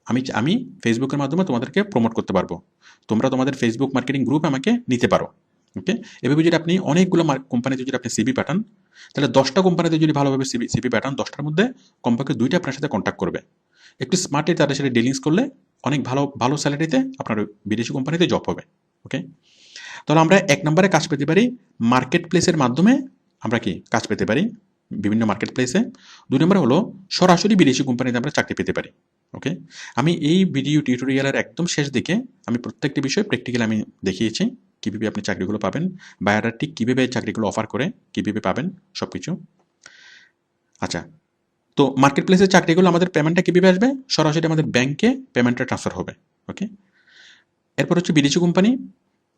আমি আমি ফেসবুকের মাধ্যমে তোমাদেরকে প্রমোট করতে পারবো, তোমরা তোমাদের ফেসবুক মার্কেটিং গ্রুপ আমাকে নিতে পারো। ওকে, এভাবে যদি আপনি অনেকগুলো কোম্পানিতে যদি আপনি সিভি পাঠান, তাহলে 10টা কোম্পানিতে যদি ভালোভাবে সিভি পাঠান, 10টার মধ্যে কমপক্ষে 2টা আপনার সাথে কন্ট্যাক্ট করবে। একটু স্মার্টলি তাদের সাথে ডিলিংস করলে অনেক ভালো ভালো স্যালারিতে আপনার বিদেশি কোম্পানিতে জব হবে। ওকে, তাহলে আমরা 1 নম্বরে কাজ পেতে পারি মার্কেট প্লেসের মাধ্যমে, আমরা কি কাজ পেতে পারি বিভিন্ন মার্কেট প্লেসে। 2 নম্বরে হলো সরাসরি বিদেশি কোম্পানিতে আমরা চাকরি পেতে পারি। ওকে, আমি এই ভিডিও টিউটোরিয়ালের একদম শেষ দিকে আমি প্রত্যেকটি বিষয় প্র্যাকটিক্যালি আমি দেখিয়েছি কীভাবে আপনি চাকরিগুলো পাবেন, বায়াররা ঠিক কীভাবে চাকরিগুলো অফার করে, কীভাবে পাবেন সব কিছু। আচ্ছা, তো মার্কেট প্লেসের চাকরিগুলো আমাদের পেমেন্টটা কীভাবে আসবে? সরাসরি আমাদের ব্যাংকে পেমেন্টটা ট্রান্সফার হবে। ওকে, এরপর হচ্ছে বিদেশি কোম্পানি।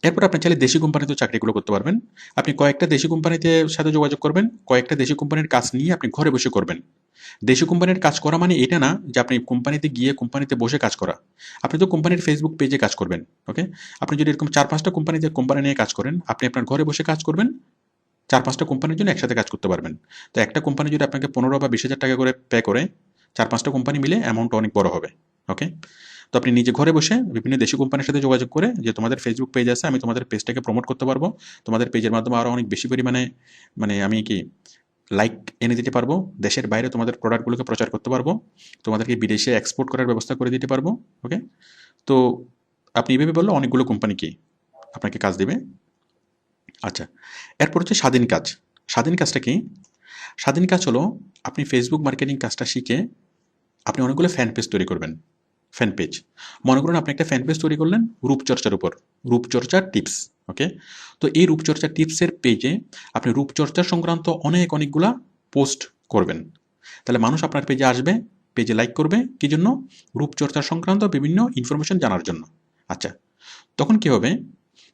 এরপর আপনি চাইলে দেশি কোম্পানিতেও চাকরিগুলো করতে পারবেন। আপনি কয়েকটা দেশি কোম্পানিতে সাথে যোগাযোগ করবেন, কয়েকটা দেশি কোম্পানির কাজ নিয়ে আপনি ঘরে বসে করবেন। দেশি কোম্পানির কাজ করা মানে এটা না যে আপনি কোম্পানিতে গিয়ে কোম্পানিতে বসে কাজ করা। আপনি তো কোম্পানির ফেসবুক পেজে কাজ করবেন। ওকে, আপনি যদি এরকম 4-5টা কোম্পানি নিয়ে কাজ করেন, আপনি আপনার ঘরে বসে কাজ করবেন, 4-5টা কোম্পানির জন্য একসাথে কাজ করতে পারবেন। তো একটা কোম্পানি যদি আপনাকে 15 বা 20,000 টাকা করে পে করে, 4-5টা কোম্পানি মিলে অ্যামাউন্ট অনেক বড় হবে। ওকে, তো আপনি নিজে ঘরে বসে বিভিন্ন দেশি কোম্পানির সাথে যোগাযোগ করে, যে তোমাদের ফেসবুক পেজ আছে, আমি তোমাদের পেজটাকে প্রমোট করতে পারবো, তোমাদের পেজের মাধ্যমে আরও অনেক বেশি পরিমাণে আমি কি লাইক এনে দিতে পারবো, দেশের বাইরে তোমাদের প্রোডাক্টগুলোকে প্রচার করতে পারবো, তোমাদেরকে বিদেশে এক্সপোর্ট করার ব্যবস্থা করে দিতে পারবো। ওকে, তো আপনি এভাবে বললে অনেকগুলো কোম্পানি কি আপনাকে কাজ দেবে। আচ্ছা, এরপর হচ্ছে স্বাধীন কাজ। স্বাধীন কাজটা কি? স্বাধীন কাজ হলো আপনি ফেসবুক মার্কেটিং কাজটা শিখে আপনি অনেকগুলো ফ্যান পেজ তৈরি করবেন। ফ্যান পেজ, মনে করুন আপনি একটা ফ্যান পেজ তৈরি করলেন রূপচর্চার উপর, রূপচর্চার টিপস। ওকে, তো এই রূপচর্চা টিপসের পেজে আপনি রূপচর্চা সংক্রান্ত অনেকগুলা পোস্ট করবেন। তাহলে মানুষ আপনার পেজে আসবে, পেজে লাইক করবে, কি জন্য? রূপচর্চা সংক্রান্ত বিভিন্ন ইনফরমেশন জানার জন্য। আচ্ছা, তখন কি হবে?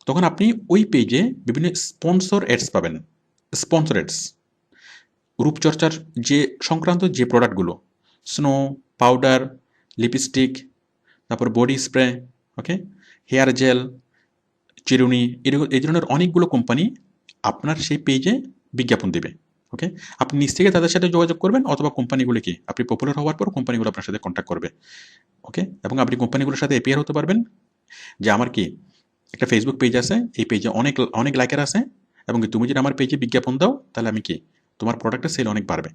তখন আপনি ওই পেজে বিভিন্ন স্পন্সর অ্যাডস পাবেন। স্পন্সর অ্যাডস রূপচর্চার যে সংক্রান্ত যে প্রোডাক্টগুলো, স্নো, পাউডার, লিপস্টিক, তারপর বডি স্প্রে, ওকে, হেয়ার জেল, চিরুনি, এই ধরনের অনেকগুলো কোম্পানি আপনার সেই পেজে বিজ্ঞাপন দেবে। ওকে, আপনি নিজ থেকে তাদের সাথে যোগাযোগ করবেন, অথবা কোম্পানিগুলো কি আপনি পপুলার হওয়ার পর কোম্পানিগুলো আপনার সাথে কন্ট্যাক্ট করবে। ওকে, এবং আপনি কোম্পানিগুলোর সাথে এপিয়ার হতে পারবেন যে আমার কি একটা ফেসবুক পেজ আছে, এই পেজে অনেক অনেক লাইকার আছে, এবং তুমি যদি আমার পেজে বিজ্ঞাপন দাও, তাহলে আমি কি তোমার প্রোডাক্টের সেল অনেক বাড়বে।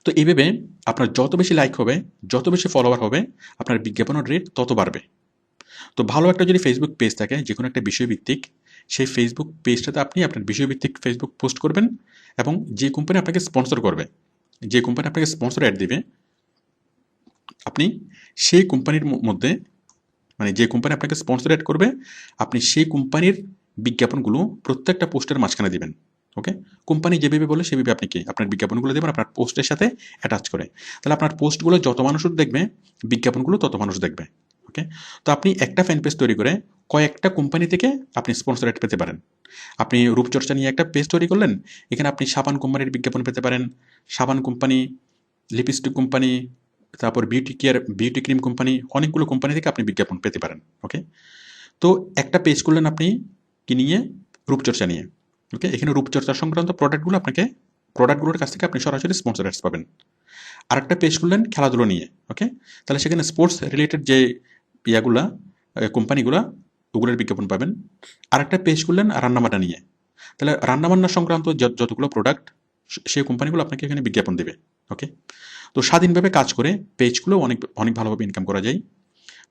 তো এইভাবে আপনার যত বেশি লাইক হবে, যত বেশি ফলোয়ার হবে, আপনার বিজ্ঞাপনের রেট তত বাড়বে। তো ভালো একটা যদি ফেসবুক পেজ থাকে, যে কোনো একটা বিষয়ভিত্তিক, সেই ফেসবুক পেজটাতে আপনি আপনার বিষয়ভিত্তিক ফেসবুক পোস্ট করবেন, এবং যে কোম্পানি আপনাকে স্পন্সর করবে, যে কোম্পানি আপনাকে স্পন্সর অ্যাড দিবে, আপনি সেই কোম্পানির মধ্যে, যে কোম্পানি আপনাকে স্পন্সর অ্যাড করবে, আপনি সেই কোম্পানির বিজ্ঞাপনগুলো প্রত্যেকটা পোস্টের মাঝখানে দিবেন। ওকে, কোম্পানি যেভাবে বলে সেভাবে আপনি কি আপনার বিজ্ঞাপনগুলো দেবেন আপনার পোস্টের সাথে অ্যাটাচ করে। তাহলে আপনার পোস্টগুলো যত মানুষ দেখবে, বিজ্ঞাপনগুলো তত মানুষ দেখবে। ওকে, তো আপনি একটা ফ্যান পেজ তৈরি করে কয়েকটা কোম্পানি থেকে আপনি স্পন্সর অ্যাড পেতে পারেন। আপনি রূপচর্চা নিয়ে একটা পেজ তৈরি করলেন, এখানে আপনি সাবান কোম্পানির বিজ্ঞাপন পেতে পারেন, সাবান কোম্পানি, লিপস্টিক কোম্পানি, তারপর বিউটি ক্রিম কোম্পানি, অনেকগুলো কোম্পানি থেকে আপনি বিজ্ঞাপন পেতে পারেন। ওকে, তো একটা পেজ করলেন আপনি কি নিয়ে? রূপচর্চা নিয়ে। ওকে, এখানে রূপচর্চা সংক্রান্ত প্রোডাক্টগুলোর কাছ থেকে আপনি সরাসরি স্পন্সর অ্যাডস পাবেন। আরেকটা পেজ করলেন খেলাধুলো নিয়ে। ওকে, তাহলে সেখানে স্পোর্টস রিলেটেড যে ইয়াগুলা, কোম্পানিগুলা, ওগুলোর বিজ্ঞাপন পাবেন। আরেকটা পেজ করলেন রান্নাবান্না নিয়ে, তাহলে রান্নাবান্না সংক্রান্ত যতগুলো প্রোডাক্ট, সেই কোম্পানিগুলো আপনাকে এখানে বিজ্ঞাপন দেবে। ওকে, তো স্বাধীনভাবে কাজ করে পেজগুলো অনেক অনেক ভালোভাবে ইনকাম করা যায়।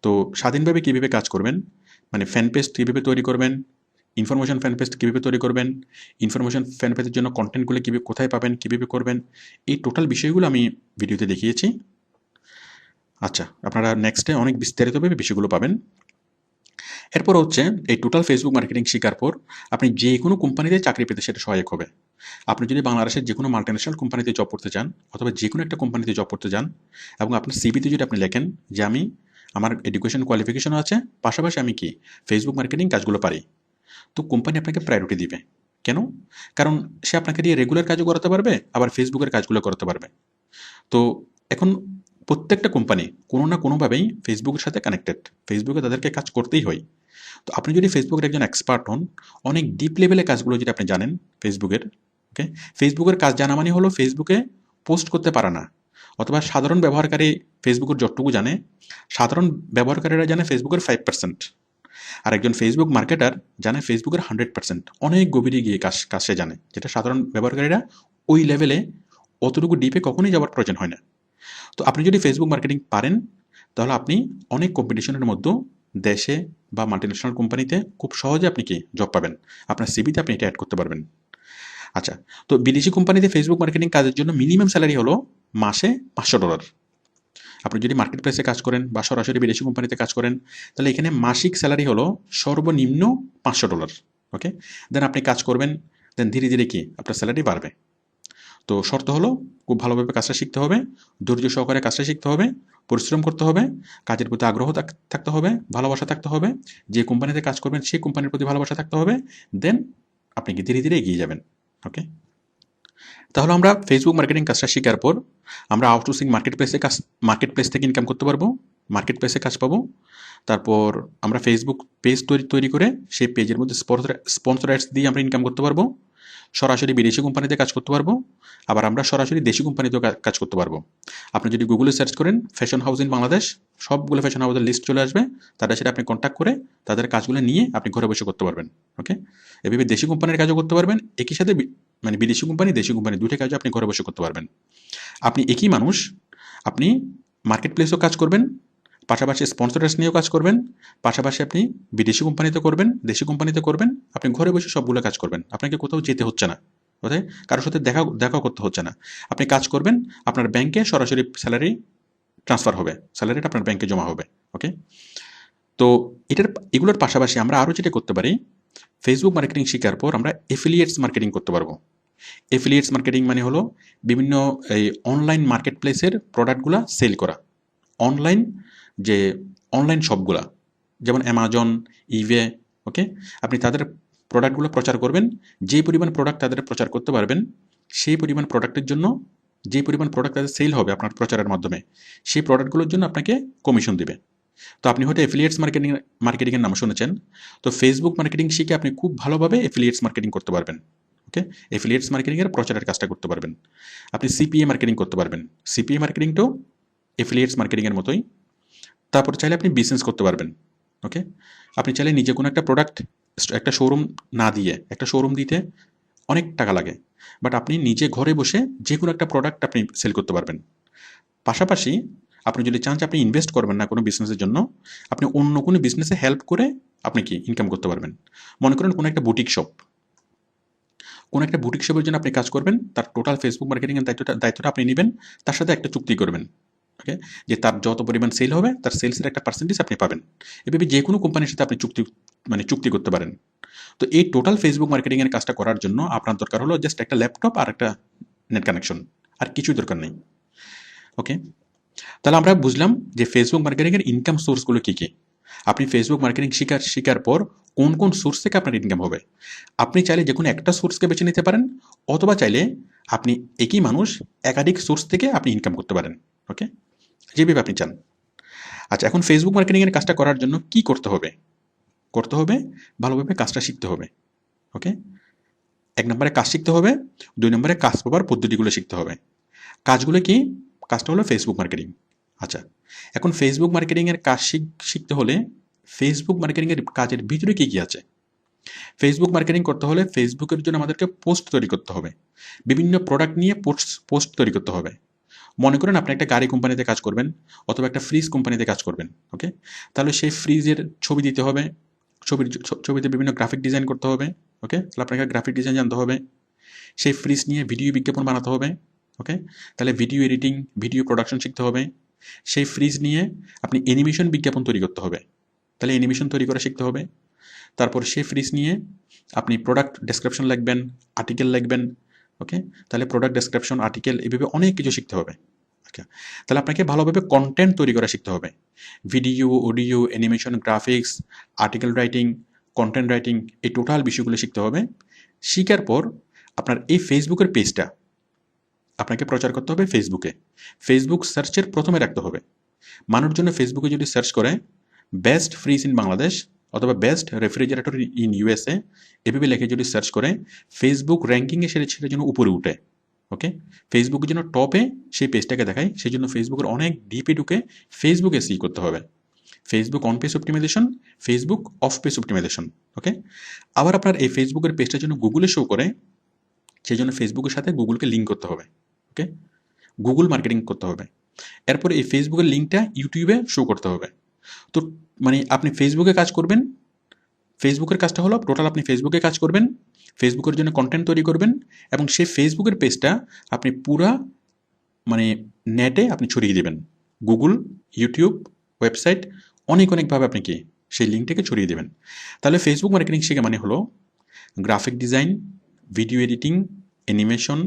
তো স্বাধীনভাবে কীভাবে কাজ করবেন, ফ্যান পেজ কীভাবে তৈরি করবেন, ইনফরমেশন ফ্যান পেজ কীভাবে তৈরি করবেন, ইনফরমেশন ফ্যান পেজের জন্য কন্টেন্টগুলো কীভাবে কোথায় পাবেন, কীভাবে করবেন, এই টোটাল বিষয়গুলো আমি ভিডিওতে দেখিয়েছি। আচ্ছা, আপনারা নেক্সটে অনেক বিস্তারিতভাবে বিষয়গুলো পাবেন। এরপর হচ্ছে এই টোটাল ফেসবুক মার্কেটিং শেখার পর আপনি যে কোনো কোম্পানিতে চাকরি পেতে সেটা সহায়ক হবে। আপনি যদি বাংলাদেশের যে কোনো মাল্টিন্যাশনাল কোম্পানিতে জব করতে চান, অথবা যে কোনো একটা কোম্পানিতে জব করতে চান, এবং আপনার সিভিতে যদি আপনি লেখেন যে আমার এডুকেশন কোয়ালিফিকেশন আছে, পাশাপাশি আমি কি ফেসবুক মার্কেটিং কাজগুলো পারি, তো কোম্পানি আপনাকে প্রায়োরিটি দিবে। কেন? কারণ সে আপনাকে দিয়ে রেগুলার কাজও করাতে পারবে, আবার ফেসবুকের কাজগুলো করাতে পারবে। তো এখন প্রত্যেকটা কোম্পানি কোনো না কোনোভাবেই ফেসবুকের সাথে কানেক্টেড, ফেসবুকে তাদেরকে কাজ করতেই হয়। তো আপনি যদি ফেসবুকের একজন এক্সপার্ট হন, অনেক ডিপ লেভেলে কাজগুলো যদি আপনি জানেন ফেসবুকের, ওকে, ফেসবুকের কাজ জানা মানে হলো ফেসবুকে পোস্ট করতে পারা না, অথবা সাধারণ ব্যবহারকারী ফেসবুকের যতটুকু জানে, সাধারণ ব্যবহারকারীরা জানে ফেসবুকের 5%, আর একজন ফেসবুক মার্কেটার জানে ফেসবুকের 100%। অনেক গভীরে গিয়ে কাজ সে জানে, যেটা সাধারণ ব্যবহারকারীরা ওই লেভেলে অতটুকু ডিপে কখনোই যাওয়ার প্রয়োজন হয় না। তো আপনি যদি ফেসবুক মার্কেটিং পারেন, তাহলে আপনি অনেক কম্পিটিশনের মধ্যে দেশে বা মাল্টিন্যাশনাল কোম্পানিতে খুব সহজে আপনি কি জব পাবেন, আপনার সিভিতে আপনি এটা অ্যাড করতে পারবেন। আচ্ছা, তো বিদেশি কোম্পানিতে ফেসবুক মার্কেটিং কাজের জন্য মিনিমাম স্যালারি হলো মাসে $500। আপনি যদি মার্কেট প্লেসে কাজ করেন বা সরাসরি বিদেশি কোম্পানিতে কাজ করেন, তাহলে এখানে মাসিক স্যালারি হলো সর্বনিম্ন $500। ওকে, দেন আপনি কাজ করবেন, দেন ধীরে ধীরে কি আপনার স্যালারি বাড়বে। তো শর্ত হলো খুব ভালোভাবে কাজটা শিখতে হবে, ধৈর্য সহকারে কাজটা শিখতে হবে, পরিশ্রম করতে হবে, কাজের প্রতি আগ্রহ থাকতে হবে, ভালোবাসা থাকতে হবে, যে কোম্পানিতে কাজ করবেন সেই কোম্পানির প্রতি ভালোবাসা থাকতে হবে, দেন আপনি কি ধীরে ধীরে এগিয়ে যাবেন। ওকে, তাহলে আমরা ফেসবুক মার্কেটিং কাজটা শেখার পর আমরা আউটসোর্সিং মার্কেট প্লেস থেকে ইনকাম করতে পারবো, মার্কেট প্লেসে কাজ পাবো। তারপর আমরা ফেসবুক পেজ তৈরি করে সেই পেজের মধ্যে স্পন্সর অ্যাডস দিয়ে আমরা ইনকাম করতে পারবো, সরাসরি বিদেশি কোম্পানিতে কাজ করতে পারবো, আবার আমরা সরাসরি দেশি কোম্পানিতেও কাজ করতে পারবো। আপনি যদি গুগলে সার্চ করেন ফ্যাশন হাউস ইন বাংলাদেশ, সবগুলো ফ্যাশন হাউসের লিস্ট চলে আসবে, তাদের সাথে আপনি কন্ট্যাক্ট করে তাদের কাজগুলো নিয়ে আপনি ঘরে বসে করতে পারবেন। ওকে, এভাবে দেশি কোম্পানির কাজও করতে পারবেন, একই সাথে মানে বিদেশি কোম্পানি দেশি কোম্পানি দুটো কাজও আপনি ঘরে বসে করতে পারবেন। আপনি একই মানুষ, আপনি মার্কেট প্লেসেও কাজ করবেন, পাশাপাশি স্পন্সরার্স নিয়েও কাজ করবেন, পাশাপাশি আপনি বিদেশি কোম্পানিতে করবেন, দেশি কোম্পানিতে করবেন, আপনি ঘরে বসে সবগুলো কাজ করবেন, আপনাকে কোথাও যেতে হচ্ছে না, কোথায় কারোর সাথে দেখা করতে হচ্ছে না। আপনি কাজ করবেন, আপনার ব্যাংকে সরাসরি স্যালারি ট্রান্সফার হবে, স্যালারিটা আপনার ব্যাংকে জমা হবে। ওকে, তো এগুলোর পাশাপাশি আমরা আরও যেটা করতে পারি, ফেসবুক মার্কেটিং শেখার পর আমরা এফিলিয়েটস মার্কেটিং করতে পারবো। এফিলিয়েটস মার্কেটিং মানে হলো বিভিন্ন এই অনলাইন মার্কেট প্লেসের প্রোডাক্টগুলো সেল করা। অনলাইন যে অনলাইন শপগুলা, যেমন অ্যামাজন, ইবে, ওকে, আপনি তাদের প্রোডাক্টগুলো প্রচার করবেন, যে পরিমাণ প্রোডাক্ট তাদের প্রচার করতে পারবেন, সেই পরিমাণ প্রোডাক্টের জন্য যে পরিমাণ প্রোডাক্ট তাদের সেল হবে আপনার প্রচারের মাধ্যমে, সেই প্রোডাক্টগুলোর জন্য আপনাকে কমিশন দিবে। তো আপনি হয়তো এফিলিয়েটস মার্কেটিংয়ের নাম শুনেছেন। তো ফেসবুক মার্কেটিং শিখে আপনি খুব ভালোভাবে এফিলিয়েটস মার্কেটিং করতে পারবেন। ওকে, এফিলিয়েটস মার্কেটিংয়ের প্রচারের কাজটা করতে পারবেন। আপনি সিপিএ মার্কেটিং করতে পারবেন, সিপিএ মার্কেটিংটাও এফিলিয়েটস মার্কেটিংয়ের মতোই। তারপর চাইলে আপনি বিজনেস করতে পারবেন। ওকে, আপনি চাইলে নিজে কোনো একটা প্রোডাক্ট, একটা শোরুম না দিয়ে, একটা শোরুম দিতে অনেক টাকা লাগে, বাট আপনি নিজে ঘরে বসে যে কোনো একটা প্রোডাক্ট আপনি সেল করতে পারবেন। পাশাপাশি আপনি যদি চান যে আপনি ইনভেস্ট করবেন না কোনো বিজনেসের জন্য, আপনি অন্য কোনো বিজনেসে হেল্প করে আপনি কি ইনকাম করতে পারবেন। মনে করেন কোনো একটা বুটিক শপ, কোনো একটা বুটিক শপের জন্য আপনি কাজ করবেন, তার টোটাল ফেসবুক মার্কেটিংয়ের দায়িত্বটা আপনি নেবেন, তার সাথে একটা চুক্তি করবেন। ওকে, যে তার যত পরিমাণ সেল হবে তার সেলসের একটা পার্সেন্টেজ আপনি পাবেন। এভাবে যে কোনো কোম্পানির সাথে আপনি চুক্তি করতে পারেন। তো এই টোটাল ফেসবুক মার্কেটিংয়ের কাজটা করার জন্য আপনার দরকার হলো জাস্ট একটা ল্যাপটপ আর একটা নেট কানেকশন, আর কিছুই দরকার নেই। ওকে, তাহলে আমরা বুঝলাম যে ফেসবুক মার্কেটিংয়ের ইনকাম সোর্সগুলো কী কী। আপনি ফেসবুক মার্কেটিং শেখার পর কোন কোন সোর্স থেকে আপনার ইনকাম হবে, আপনি চাইলে যে কোনো একটা সোর্সকে বেছে নিতে পারেন, অথবা চাইলে আপনি একই মানুষ একাধিক সোর্স থেকে আপনি ইনকাম করতে পারেন। ওকে, যেভাবে আপনি চান। আচ্ছা, এখন ফেসবুক মার্কেটিংয়ের কাজটা করার জন্য কি করতে হবে? ভালোভাবে কাজটা শিখতে হবে। ওকে, 1 নম্বরে কাজ শিখতে হবে, 2 নম্বরে কাজ পাবার পদ্ধতিগুলো শিখতে হবে। কাজগুলো কি? কাজটা হলো ফেসবুক মার্কেটিং। আচ্ছা, এখন ফেসবুক মার্কেটিংয়ের কাজ শিখতে হলে ফেসবুক মার্কেটিংয়ের কাজের ভিতরে কী কী আছে? ফেসবুক মার্কেটিং করতে হলে ফেসবুকের জন্য আমাদেরকে পোস্ট তৈরি করতে হবে, বিভিন্ন প্রোডাক্ট নিয়ে পোস্ট তৈরি করতে হবে। মনে করেন আপনি একটা গাড়ি কোম্পানিতে কাজ করবেন, অথবা একটা ফ্রিজ কোম্পানিতে কাজ করবেন। ওকে, তাহলে সেই ফ্রিজের ছবি দিতে হবে, ছবিতে বিভিন্ন গ্রাফিক ডিজাইন করতে হবে। ওকে, তাহলে আপনাকে গ্রাফিক ডিজাইন জানতে হবে। সেই ফ্রিজ নিয়ে ভিডিও বিজ্ঞাপন বানাতে হবে। ওকে, তাহলে ভিডিও এডিটিং, ভিডিও প্রোডাকশন শিখতে হবে। সেই ফ্রিজ নিয়ে আপনি অ্যানিমেশন বিজ্ঞাপন তৈরি করতে হবে, তাহলে অ্যানিমেশন তৈরি করা শিখতে হবে। তারপর সেই ফ্রিজ নিয়ে আপনি প্রোডাক্ট ডেসক্রিপশন লিখবেন, আর্টিকেল লিখবেন। ওকে, তাহলে প্রোডাক্ট ডেসক্রিপশন, আর্টিকেল, এভাবে অনেক কিছু শিখতে হবে। ওকে, তাহলে আপনাকে ভালোভাবে কন্টেন্ট তৈরি করা শিখতে হবে, video, audio, animation, graphics, article writing, content writing, এই টোটাল বিষয়গুলো শিখতে হবে। শিখার পর আপনার এই ফেসবুকের পেজটা আপনাকে প্রচার করতে হবে ফেসবুকে। ফেসবুক সার্চের প্রথমে রাখতে হবে। মানুষজন ফেসবুকে যদি সার্চ করে বেস্ট ফ্রিজ ইন বাংলাদেশ অথবা বেস্ট রেফ্রিজারেটর ইন ইউএসএ, এভাবে লিখে যদি সার্চ করে, ফেসবুক র্যাঙ্কিংয়ে সেটা যেন উপরে উঠে। ওকে, ফেসবুকের জন্য টপে সেই পেজটাকে দেখায়, সেই জন্য ফেসবুকের অনেক ডিপে ঢুকে ফেসবুকে সি করতে হবে। Facebook on page optimisation, Facebook off page optimisation. Okay, আবার আপনার এই ফেসবুকের পেজটার জন্য গুগলে শো করে, সেই জন্য ফেসবুকের সাথে গুগলকে লিঙ্ক করতে হবে। ওকে, গুগল মার্কেটিং করতে হবে। এরপরে এই ফেসবুকের লিঙ্কটা ইউটিউবে শো করতে হবে। তো মানে আপনি ফেসবুকে কাজ করবেন, ফেসবুকের কাজটা হলো টোটাল আপনি ফেসবুকে কাজ করবেন, ফেসবুকের জন্য কন্টেন্ট তৈরি করবেন, এবং সেই ফেসবুকের পেজটা আপনি পুরা মানে নেটে আপনি ছড়িয়ে দেবেন। গুগল, ইউটিউব, ওয়েবসাইট, অনেকভাবে আপনি কি সেই লিঙ্কটাকে ছড়িয়ে দেবেন। তাহলে ফেসবুক মার্কেটিং শেখা মানে হলো graphic design, video editing, animation,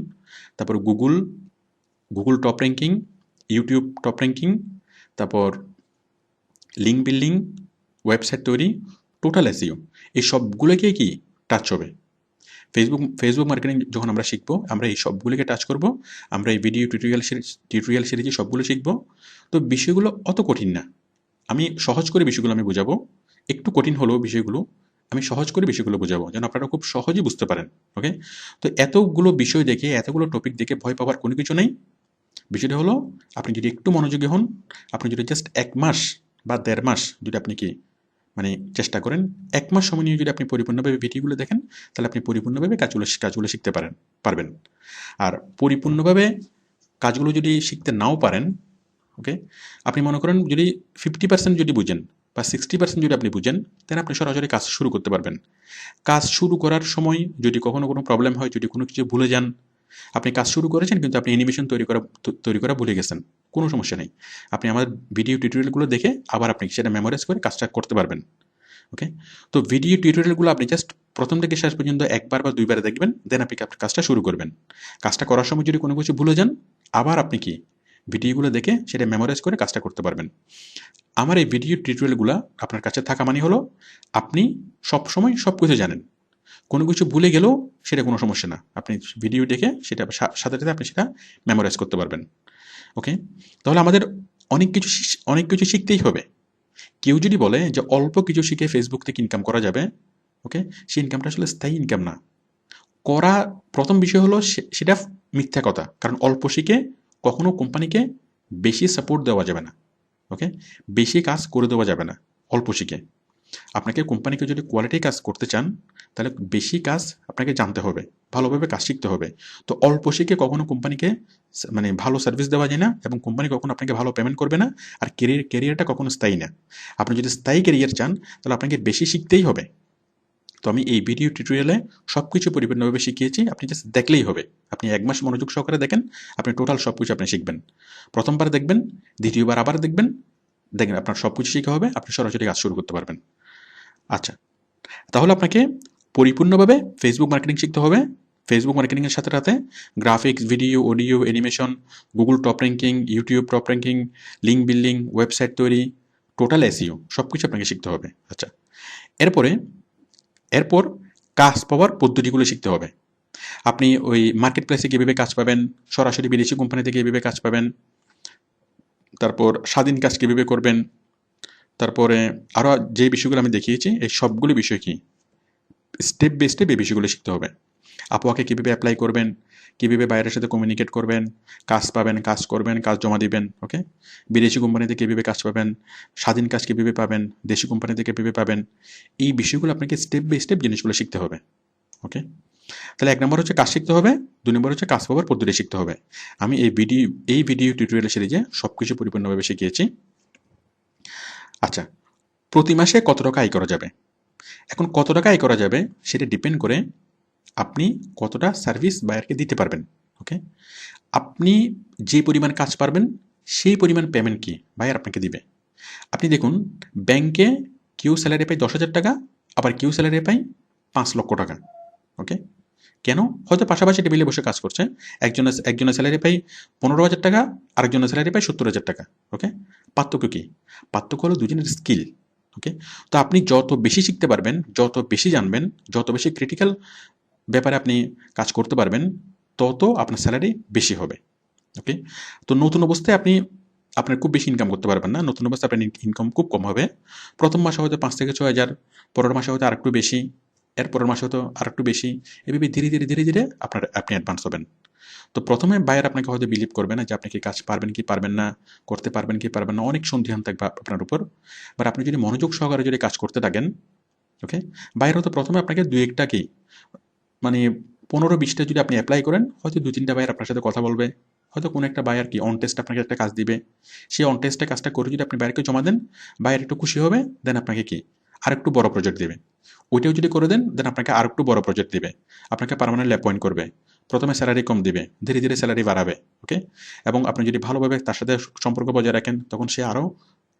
তারপর Google top ranking, YouTube top ranking, তারপর লিঙ্ক বিল্ডিং, ওয়েবসাইট তৈরি, টোটাল এসইও, এই সবগুলোকে কি টাচ হবে। ফেসবুক মার্কেটিং যখন আমরা শিখবো, আমরা এই সবগুলোকে টাচ করব, আমরা এই ভিডিও টিউটোরিয়াল সিরিজে সবগুলো শিখবো। তো বিষয়গুলো অত কঠিন না, আমি সহজ করে বিষয়গুলো আমি বোঝাবো, একটু কঠিন হলেও বিষয়গুলো আমি সহজ করে বিষয়গুলো বোঝাবো যেন আপনারা খুব সহজেই বুঝতে পারেন। ওকে, তো এতগুলো বিষয় দেখে, এতগুলো টপিক দেখে ভয় পাওয়ার কোনো কিছু নেই। বিষয়টা হলো আপনি যদি একটু মনোযোগী হন, আপনি যদি জাস্ট 1 মাস বা 1.5 মাস যদি আপনি কি মানে চেষ্টা করেন, 1 মাস সময় নিয়ে যদি আপনি পরিপূর্ণভাবে ভিডিওগুলো দেখেন, তাহলে আপনি পরিপূর্ণভাবে কাজগুলো শিখতে পারবেন। আর পরিপূর্ণভাবে কাজগুলো যদি শিখতে নাও পারেন, ওকে, আপনি মনে করেন যদি 50% যদি বুঝেন বা 60% যদি আপনি বুঝেন, তাহলে আপনি সরাসরি কাজ শুরু করতে পারবেন। কাজ শুরু করার সময় যদি কখনো কোনো প্রবলেম হয়, যদি কোনো কিছু ভুলে যান, আপনি কাজ শুরু করেছেন কিন্তু আপনি অ্যানিমেশন তৈরি করা ভুলে গেছেন, কোনো সমস্যা নেই, আপনি আমাদের ভিডিও টিউটোরিয়ালগুলো দেখে আবার আপনি সেটা মেমোরাইজ করে কাজটা করতে পারবেন। ওকে, তো ভিডিও টিউটোরিয়ালগুলো আপনি জাস্ট প্রথম থেকে শেষ পর্যন্ত 1 বার বা 2 বার দেখবেন, দেন আপনি আপনার কাজটা শুরু করবেন। কাজটা করার সময় যদি কোনো কিছু ভুলে যান, আবার আপনি কি ভিডিওগুলো দেখে সেটা মেমোরাইজ করে কাজটা করতে পারবেন। আমার এই ভিডিও টিউটোরিয়ালগুলো আপনার কাছে থাকা মানে হলো আপনি সবসময় সব কিছু জানেন, কোনো কিছু ভুলে গেলেও সেটা কোনো সমস্যা না, আপনি ভিডিও দেখে সেটা সাথে সাথে আপনি সেটা মেমোরাইজ করতে পারবেন। ওকে, তাহলে আমাদের অনেক কিছু শিখতেই হবে। কেউ যদি বলে যে অল্প কিছু শিখে ফেসবুক থেকে ইনকাম করা যাবে, ওকে, সেই ইনকামটা আসলে স্থায়ী ইনকাম না। করা প্রথম বিষয় হলো সেটা মিথ্যা কথা, কারণ অল্প শিখে কখনো কোম্পানিকে বেশি সাপোর্ট দেওয়া যাবে না। ওকে, বেশি কাজ করে দেওয়া যাবে না অল্প শিখে। আপনাকে কোম্পানিকে যদি কোয়ালিটি কাজ করতে চান, তাহলে বেশি কাজ আপনাকে জানতে হবে, ভালোভাবে কাজ শিখতে হবে। তো অল্প শিখে কখনো কোম্পানিকে মানে ভালো সার্ভিস দেওয়া যায় না, এবং কোম্পানি কখনো আপনাকে ভালো পেমেন্ট করবে না। আর কেরিয়ারটা কখনো স্থায়ী না। আপনি যদি স্থায়ী কেরিয়ার চান, তাহলে আপনাকে বেশি শিখতেই হবে। তো আমি এই ভিডিও টিউটোরিয়ালে সব কিছু পরিপূর্ণভাবে শিখিয়েছি, আপনি জাস্ট দেখলেই হবে। আপনি 1 মাস মনোযোগ সহকারে দেখেন, আপনি টোটাল সব কিছু আপনি শিখবেন। প্রথমবার দেখবেন, দ্বিতীয়বার আবার দেখবেন, দেখেন আপনার সব কিছু শিখা হবে, আপনি সরাসরি কাজ শুরু করতে পারবেন। আচ্ছা, তাহলে আপনাকে পরিপূর্ণভাবে ফেসবুক মার্কেটিং শিখতে হবে। ফেসবুক মার্কেটিংয়ের সাথে সাথে graphics, video, audio, animation, Google top ranking, YouTube top ranking, link building, website তৈরি, টোটাল এসইও সব কিছু আপনাকে শিখতে হবে। আচ্ছা, এরপরে এরপর কাজ পাওয়ার পদ্ধতিগুলো শিখতে হবে। আপনি ওই মার্কেট প্লেসে কীভাবে কাজ পাবেন, সরাসরি বিদেশি কোম্পানিতে কীভাবে কাজ পাবেন, তারপর স্বাধীন কাজ কীভাবে করবেন, তারপরে আরও যে বিষয়গুলো আমি দেখিয়েছি, এই সবগুলো বিষয় কি স্টেপ বাই স্টেপ এই বিষয়গুলো শিখতে হবে। আপওয়ার্কে কীভাবে অ্যাপ্লাই করবেন, কীভাবে বাইরের সাথে কমিউনিকেট করবেন, কাজ পাবেন, কাজ করবেন, কাজ জমা দিবেন। ওকে, বিদেশি কোম্পানিতে কীভাবে কাজ পাবেন, স্বাধীন কাজ কীভাবে পাবেন, দেশি কোম্পানিতে কীভাবে পাবেন, এই বিষয়গুলো আপনাকে স্টেপ বাই স্টেপ জিনিসগুলো শিখতে হবে। ওকে, তাহলে 1 নম্বর হচ্ছে কাজ শিখতে হবে, 2 নম্বর হচ্ছে কাজ পাওয়ার পদ্ধতি শিখতে হবে। আমি এই ভিডিও টিউটোরিয়াল সিরিজে সব কিছু পরিপূর্ণভাবে শিখিয়েছি। আচ্ছা, প্রতি মাসে কত টাকা আয় করা যাবে? এখন কত টাকা আয় করা যাবে সেটা ডিপেন্ড করে আপনি কতটা সার্ভিস বায়ারকে দিতে পারবেন। ওকে, আপনি যে পরিমাণ কাজ পারবেন সেই পরিমাণ পেমেন্ট কি বায়ার আপনাকে দিবে। আপনি দেখুন, ব্যাংকে কেউ স্যালারি পায় 10,000 টাকা, আবার কেউ স্যালারি পায় 5 লক্ষ টাকা। ওকে, কেন? হয়তো পাশাপাশি টেবিলে বসে কাজ করছে, একজনের স্যালারি পায় 15,000 টাকা, আরেকজনের স্যালারি পায় 70,000 টাকা। ওকে, পার্থক্য কি? পার্থক্য হলো দুজনের স্কিল। ওকে, তো আপনি যত বেশি শিখতে পারবেন, যত বেশি জানবেন, যত বেশি ক্রিটিক্যাল ব্যাপারে আপনি কাজ করতে পারবেন, তত আপনার স্যালারি বেশি হবে। ওকে, তো নতুন অবস্থায় আপনার খুব বেশি ইনকাম করতে পারবেন না, নতুন অবস্থায় আপনার ইনকাম খুব কম হবে। প্রথম মাসে হয়তো 5 থেকে 6 হাজার, পরের মাসে হয়তো আরেকটু বেশি, এরপরের মাসে হয়তো আরেকটু বেশি, এভাবে ধীরে ধীরে আপনি অ্যাডভান্স হবেন। তো প্রথমে বায়ার আপনাকে হয়তো বিলিভ করবে না যে আপনি কি কাজ পারবেন কি পারবেন না, করতে পারবেন কি পারবেন না, অনেক সন্দিহান থাকবে আপনার উপর। বাট আপনি যদি মনোযোগ সহকারে যদি কাজ করতে থাকেন, ওকে, বায়ার হয়তো প্রথমে আপনাকে দুই একটা কি মানে 15-20টা যদি আপনি অ্যাপ্লাই করেন, হয়তো 2-3টা বায়ার আপনার সাথে কথা বলবে, হয়তো কোনো একটা বায়ার কি অন টেস্ট আপনাকে একটা কাজ দিবে, সেই অন টেস্টে কাজটা করে যদি আপনি বায়ারকে জমা দেন, বায়ার একটু খুশি হবে, দেন আপনাকে কি আরেকটু বড় প্রজেক্ট দেবে। ওইটাও যদি করে দেন, দেন আপনাকে আরেকটু বড় প্রজেক্ট দিবে, আপনাকে পার্মানেন্টলি অ্যাপয়েন্ট করবে, প্রথমে স্যালারি কম দিবে, ধীরে ধীরে স্যালারি বাড়াবে, ওকে। এবং আপনি যদি ভালোভাবে তার সাথে সম্পর্ক বজায় রাখেন, তখন সে আরও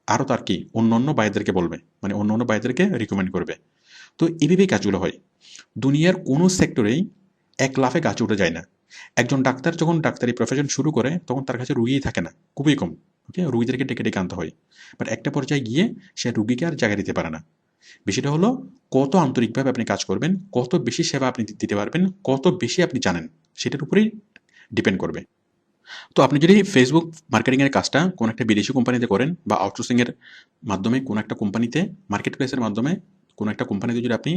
আরও তার কি অন্য বায়ারদেরকে বলবে, মানে অন্য বায়ারদেরকে রিকমেন্ড করবে। তো এইভাবেই কাজগুলো হয়। দুনিয়ার কোনো সেক্টরেই এক লাফে গাছে উঠে যায় না। একজন ডাক্তার যখন ডাক্তারি প্রফেশন শুরু করে, তখন তার কাছে রুগীই থাকে না, খুবই কম, ওকে, রুগীদেরকে ডেকে ডেকে আনতে হয়। বাট একটা পর্যায়ে গিয়ে সে রুগীকে আর জায়গা দিতে পারে না। বিষয়টা হলো কত আন্তরিকভাবে আপনি কাজ করবেন, কত বেশি সেবা আপনি দিতে পারবেন, কত বেশি আপনি জানেন, সেটার উপরেই ডিপেন্ড করবে। তো আপনি যদি ফেসবুক মার্কেটিংয়ের কাজটা কোনো একটা বিদেশি কোম্পানিতে করেন, বা আউটসোর্সিংয়ের মাধ্যমে কোনো একটা কোম্পানিতে, মার্কেট প্লেসের মাধ্যমে কোনো একটা কোম্পানিতে যদি আপনি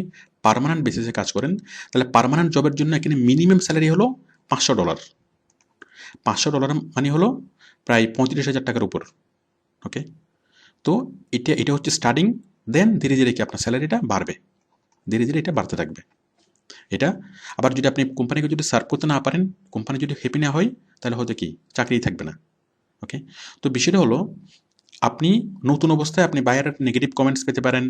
পার্মানেন্ট বেসিসে কাজ করেন, তাহলে পার্মানেন্ট জবের জন্য এখানে মিনিমাম স্যালারি হলো $500। $500 মানে হলো প্রায় 35,000 টাকার উপর, ওকে। তো এটা হচ্ছে স্টার্টিং, দেন ধীরে ধীরে কি আপনার স্যালারিটা বাড়বে, ধীরে ধীরে এটা বাড়তে থাকবে। এটা আবার যদি আপনি কোম্পানিকে যদি সার্ভ করতে না পারেন, কোম্পানি যদি হ্যাপি না হয়, তাহলে হয়তো কি চাকরিই থাকবে না, ওকে। তো বিষয়টা হলো আপনি নতুন অবস্থায় আপনি বায়ারের নেগেটিভ কমেন্টস পেতে পারেন,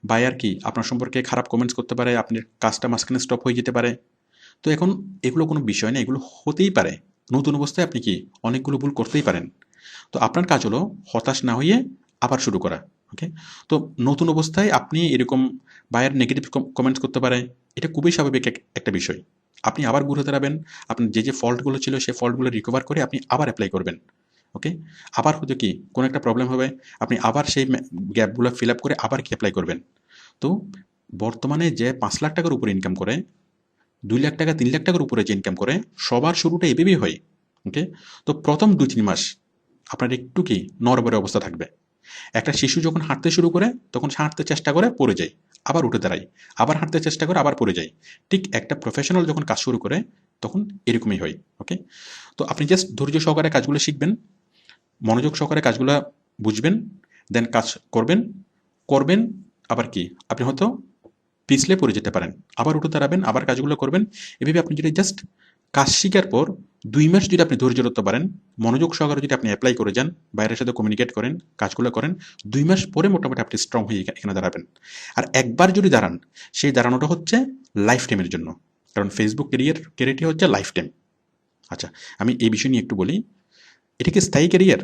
বায়ার কি আপনার সম্পর্কে খারাপ কমেন্টস করতে পারে, আপনার কাজটা মাঝখানে স্টপ হয়ে যেতে পারে। তো এখন এগুলো কোনো বিষয় না, এগুলো হতেই পারে। নতুন অবস্থায় আপনি কি অনেকগুলো ভুল করতেই পারেন। তো আপনার কাজ হলো হতাশ না হয়ে আবার শুরু করা, ওকে। তো নতুন অবস্থায় আপনি এরকম বায়ার নেগেটিভ কমেন্টস করতে পারে, এটা খুবই স্বাভাবিক একটা বিষয়। আপনি আবার ঘুরে দাঁড়াবেন, আপনার যে ফল্টগুলো ছিল সেই ফল্টগুলো রিকভার করে আপনি আবার অ্যাপ্লাই করবেন, ওকে। আবার হয়তো কি কোনো একটা প্রবলেম হবে, আপনি আবার সেই গ্যাপগুলো ফিল আপ করে আবার কি অ্যাপ্লাই করবেন। তো বর্তমানে যে 5 লাখ টাকার উপরে ইনকাম করে, 2 লাখ টাকা 3 লাখ টাকার উপরে যে ইনকাম করে, সবার শুরুটা এভাবেই হয়, ওকে। তো প্রথম 2-3 মাস আপনার একটু কি নড়বড়ে অবস্থা থাকবে। একটা শিশু যখন হাঁটতে শুরু করে, তখন সে হাঁটতে চেষ্টা করে, পড়ে যায়, আবার উঠে দাঁড়ায়, আবার হাঁটতে চেষ্টা করে, আবার পড়ে যায়। ঠিক একটা প্রফেশনাল যখন কাজ শুরু করে, তখন এরকমই হয়, ওকে। তো আপনি জাস্ট ধৈর্য সহকারে কাজগুলো শিখবেন, মনোযোগ সহকারে কাজগুলো বুঝবেন, দেন কাজ করবেন করবেন আবার কি আপনি হয়তো পিছলে পড়ে যেতে পারেন, আবার উঠে দাঁড়াবেন, আবার কাজগুলো করবেন। এভাবে আপনি যদি জাস্ট কাজ শিখার পর 2 মাস যদি আপনি ধৈর্য ধরতে পারেন, মনোযোগ সহকারে যদি আপনি অ্যাপ্লাই করে যান, বাইরের সাথে কমিউনিকেট করেন, কাজগুলো করেন, 2 মাস পরে মোটামুটি আপনি স্ট্রং হয়ে এখানে দাঁড়াবেন। আর একবার যদি দাঁড়ান, সেই দাঁড়ানোটা হচ্ছে লাইফ টাইমের জন্য, কারণ ফেসবুক ক্যারিয়ারটি হচ্ছে লাইফ টাইম। আচ্ছা, আমি এই বিষয় নিয়ে একটু বলি, এটা কি স্থায়ী ক্যারিয়ার?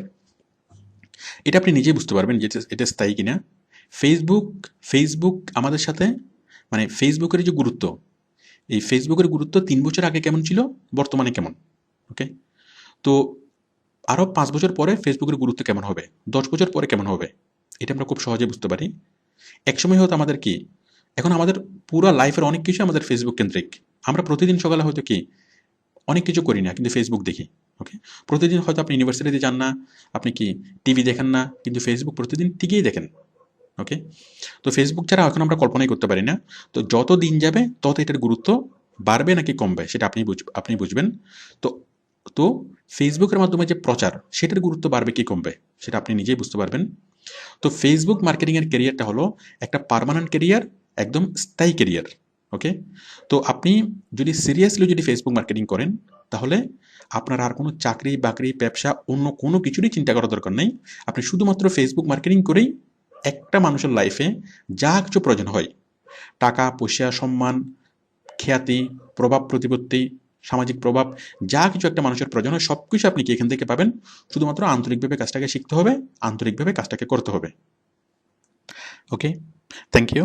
এটা আপনি নিজেই বুঝতে পারবেন যে এটা স্থায়ী কিনা। ফেসবুক ফেসবুক আমাদের সাথে, মানে ফেসবুকের যে গুরুত্ব, এই ফেসবুকের গুরুত্ব 3 বছর আগে কেমন ছিল, বর্তমানে কেমন, ওকে। তো আরও 5 বছর পরে ফেসবুকের গুরুত্ব কেমন হবে, 10 বছর পরে কেমন হবে, এটা আমরা খুব সহজে বুঝতে পারি। একসময় হয়তো আমাদের কি, এখন আমাদের পুরো লাইফের অনেক কিছু আমাদের ফেসবুক কেন্দ্রিক। আমরা প্রতিদিন সকালে হয়তো কি অনেক কিছু করি না, কিন্তু ফেসবুক দেখি, ওকে। প্রতিদিন হয়তো আপনি ইউনিভার্সিটিতে যান না, আপনি কি টিভি দেখেন না, কিন্তু ফেসবুক প্রতিদিন ঠিকই দেখেন, ওকে। তো ফেসবুক ছাড়া এখন আমরা কল্পনাই করতে পারি না। তো যত দিন যাবে তত এটার গুরুত্ব বাড়বে নাকি কমবে, সেটা আপনি বুঝবেন। তো তো ফেসবুকের মাধ্যমে যে প্রচার, সেটার গুরুত্ব বাড়বে কি কমবে, সেটা আপনি নিজেই বুঝতে পারবেন। তো ফেসবুক মার্কেটিংয়ের ক্যারিয়ারটা হলো একটা পার্মানেন্ট ক্যারিয়ার, একদম স্থায়ী ক্যারিয়ার, ওকে। তো আপনি যদি সিরিয়াসলি যদি ফেসবুক মার্কেটিং করেন, তাহলে আপনার আর কোনো চাকরি বাকরি ব্যবসা অন্য কোনো কিছুরই চিন্তা করার দরকার নেই। আপনি শুধুমাত্র ফেসবুক মার্কেটিং করেই একটা মানুষের লাইফে যা কিছু প্রয়োজন হয়, টাকা পয়সা সম্মান খ্যাতি প্রভাব প্রতিপত্তি সামাজিক প্রভাব, যা কিছু একটা মানুষের প্রয়োজন হয়, সব কিছু আপনি কি এখান থেকে পাবেন। শুধুমাত্র আন্তরিকভাবে কাজটাকে শিখতে হবে, আন্তরিকভাবে কাজটাকে করতে হবে, ওকে। Thank you.